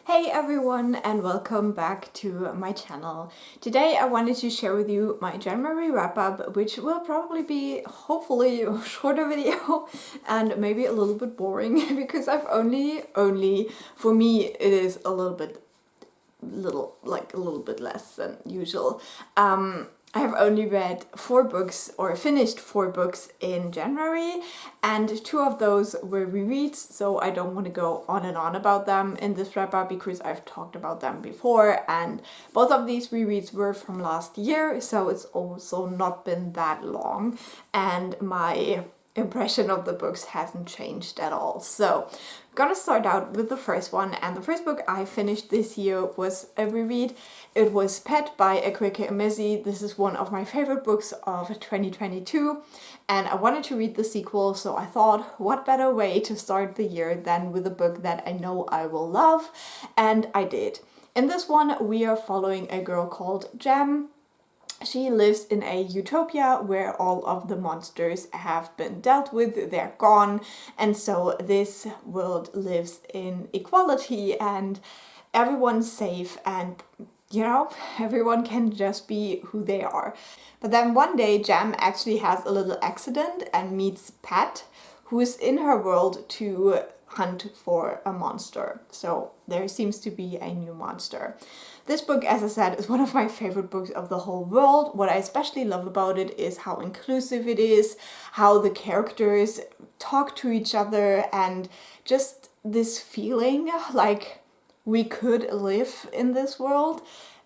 Hey everyone and welcome back to my channel. Today I wanted to share with you my January wrap-up, which will probably be hopefully a shorter video and maybe a little bit boring because I've only for me it is a little bit less than usual. I have only read 4 books or finished 4 books in January, and 2 of those were rereads, so I don't want to go on and on about them in this wrap-up because I've talked about them before, and both of these rereads were from last year, so it's also not been that long, and my impression of the books hasn't changed at all. So I'm gonna start out with the first one, and the first book I finished this year was a reread. It was Pet by Akwaeke Emezi. This is one of my favorite books of 2022, and I wanted to read the sequel, so I thought what better way to start the year than with a book that I know I will love, and I did. In this one we are following a girl called Jam. She lives in a utopia where all of the monsters have been dealt with, they're gone, and so this world lives in equality and everyone's safe and, you know, everyone can just be who they are. But then one day Jam actually has a little accident and meets Pat, who is in her world to hunt for a monster. So there seems to be a new monster. This book, as I said, is one of my favorite books of the whole world. What I especially love about it is how inclusive it is, how the characters talk to each other, and just this feeling like we could live in this world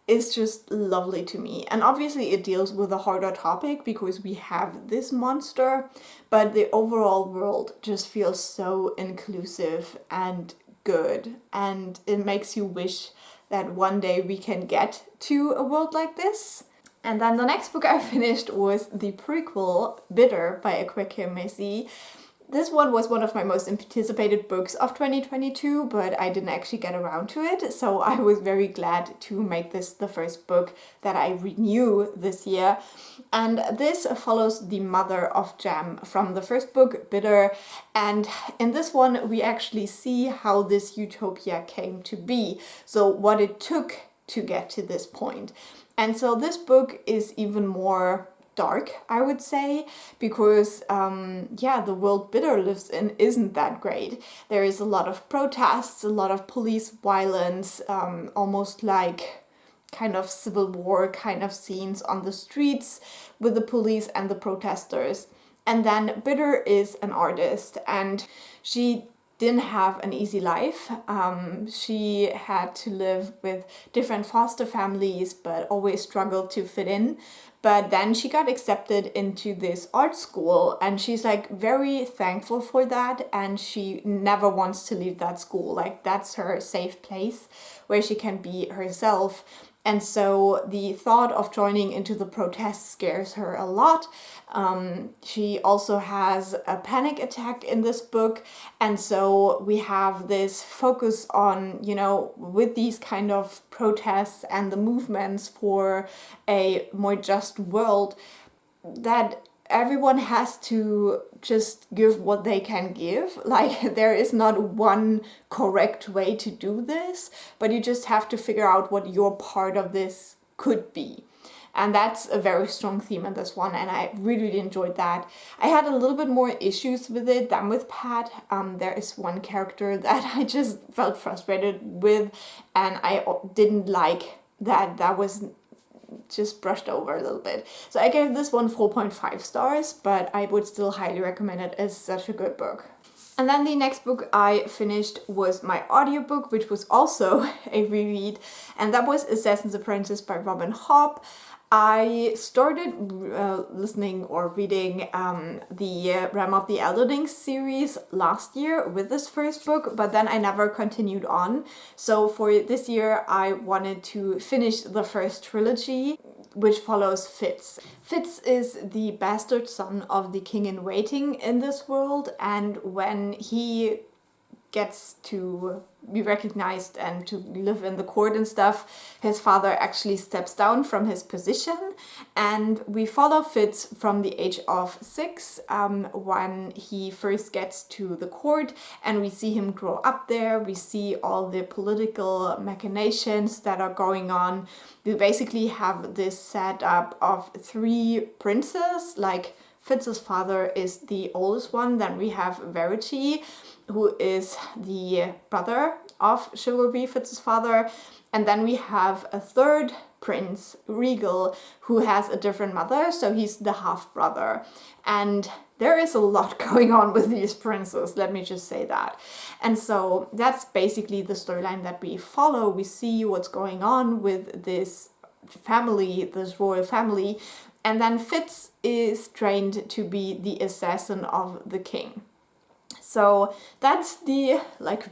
is just lovely to me. And obviously it deals with a harder topic because we have this monster, but the overall world just feels so inclusive and good, and it makes you wish that one day we can get to a world like this. And then the next book I finished was the prequel, Bitter by Akwaeke Emezi. This one was one of my most anticipated books of 2022, but I didn't actually get around to it, so I was very glad to make this the first book that I renew this year. And this follows the mother of Jam from the first book, Bitter, and in this one we actually see how this utopia came to be, so what it took to get to this point. And so this book is even more dark, I would say, because the world Bitter lives in isn't that great. There is a lot of protests, a lot of police violence, almost like kind of civil war kind of scenes on the streets with the police and the protesters. And then Bitter is an artist, and she didn't have an easy life. She had to live with different foster families, but always struggled to fit in. But then she got accepted into this art school, and she's like very thankful for that, and she never wants to leave that school. Like, that's her safe place where she can be herself. And so the thought of joining into the protests scares her a lot. She also has a panic attack in this book, and so we have this focus on, you know, with these kind of protests and the movements for a more just world, that everyone has to just give what they can give. Like, there is not one correct way to do this, but you just have to figure out what your part of this could be. And that's a very strong theme in this one, and I really enjoyed that. I had a little bit more issues with it than with Pat. There is one character that I just felt frustrated with, and I didn't like that was just brushed over a little bit. So I gave this one 4.5 stars, but I would still highly recommend it as such a good book. And then the next book I finished was my audiobook, which was also a reread, and that was Assassin's Apprentice by Hobb. I started listening or reading the Realm of the Elderling series last year with this first book, but then I never continued on. So for this year I wanted to finish the first trilogy, which follows Fitz. Fitz is the bastard son of the king-in-waiting in this world, and when he gets to be recognized and to live in the court and stuff, his father actually steps down from his position, and we follow Fitz from the age of 6 when he first gets to the court, and we see him grow up there. We see all the political machinations that are going on. We basically have this setup of 3 princes. Like, Fitz's father is the oldest one. Then we have Verity, who is the brother of Chivalry, Fitz's father. And then we have a 3rd prince, Regal, who has a different mother, so he's the half-brother. And there is a lot going on with these princes, let me just say that. And so that's basically the storyline that we follow. We see what's going on with this family, this royal family, and then Fitz is trained to be the assassin of the king. So that's the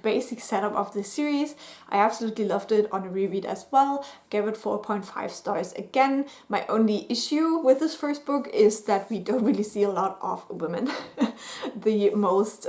basic setup of the series. I absolutely loved it on a reread as well. Gave it 4.5 stars again. My only issue with this first book is that we don't really see a lot of women. The most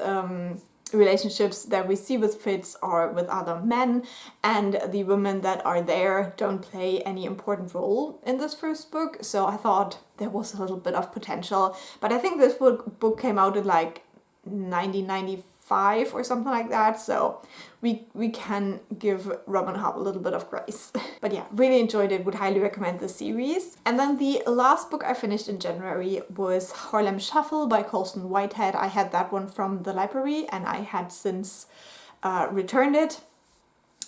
relationships that we see with Fitz are with other men, and the women that are there don't play any important role in this first book. So I thought there was a little bit of potential. But I think this book came out in 1995 or something like that, so we can give Robin Hobb a little bit of grace. But yeah, really enjoyed it, would highly recommend the series. And then the last book I finished in January was Harlem Shuffle by Colson Whitehead. I had that one from the library and I had since returned it.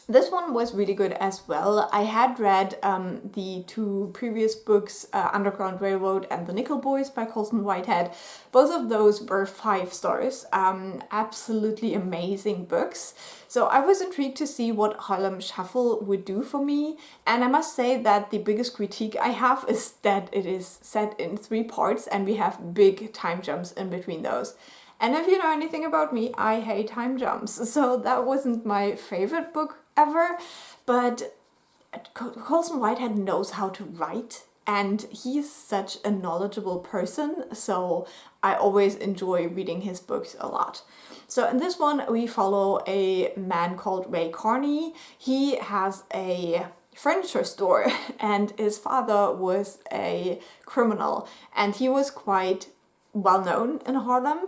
This one was really good as well. I had read the 2 previous books, Underground Railroad and The Nickel Boys by Colson Whitehead. Both of those were 5 stars. Absolutely amazing books. So I was intrigued to see what Harlem Shuffle would do for me. And I must say that the biggest critique I have is that it is set in 3 parts and we have big time jumps in between those. And if you know anything about me, I hate time jumps. So that wasn't my favorite book ever, but Colson Whitehead knows how to write and he's such a knowledgeable person, so I always enjoy reading his books a lot. So in this one we follow a man called Ray Carney. He has a furniture store and his father was a criminal and he was quite well known in Harlem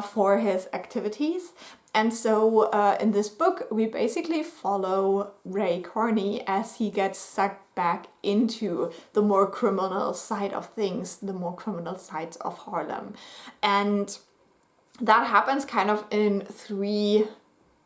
for his activities. And so in this book, we basically follow Ray Carney as he gets sucked back into the more criminal side of things, the more criminal sides of Harlem. And that happens kind of in 3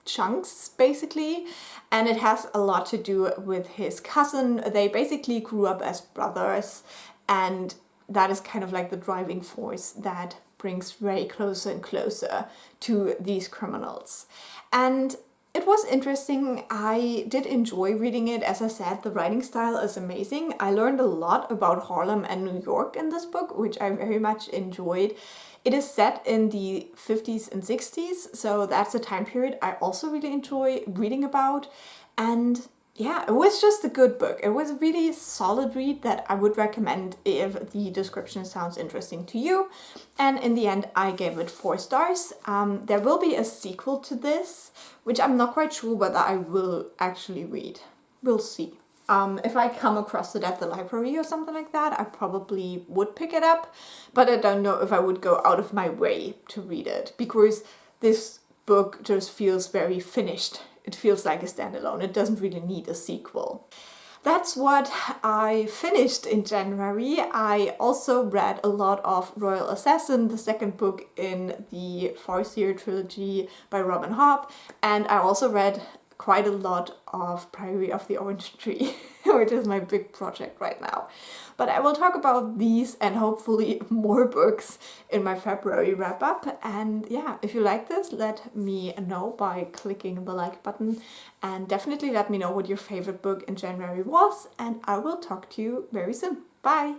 chunks, basically. And it has a lot to do with his cousin. They basically grew up as brothers, and that is kind of like the driving force that brings Ray closer and closer to these criminals. And it was interesting. I did enjoy reading it. As I said, the writing style is amazing. I learned a lot about Harlem and New York in this book, which I very much enjoyed. It is set in the 50s and 60s, so that's a time period I also really enjoy reading about. And yeah, it was just a good book. It was a really solid read that I would recommend if the description sounds interesting to you. And in the end, I gave it 4 stars. There will be a sequel to this, which I'm not quite sure whether I will actually read. We'll see. If I come across it at the library or something like that, I probably would pick it up. But I don't know if I would go out of my way to read it, because this book just feels very finished. It feels like a standalone. It doesn't really need a sequel. That's what I finished in January. I also read a lot of Royal Assassin, the 2nd book in the Farseer trilogy by Robin Hobb, and I also read quite a lot of Priory of the Orange Tree, which is my big project right now. But I will talk about these and hopefully more books in my February wrap-up. And yeah, if you like this, let me know by clicking the like button, and definitely let me know what your favorite book in January was, and I will talk to you very soon. Bye!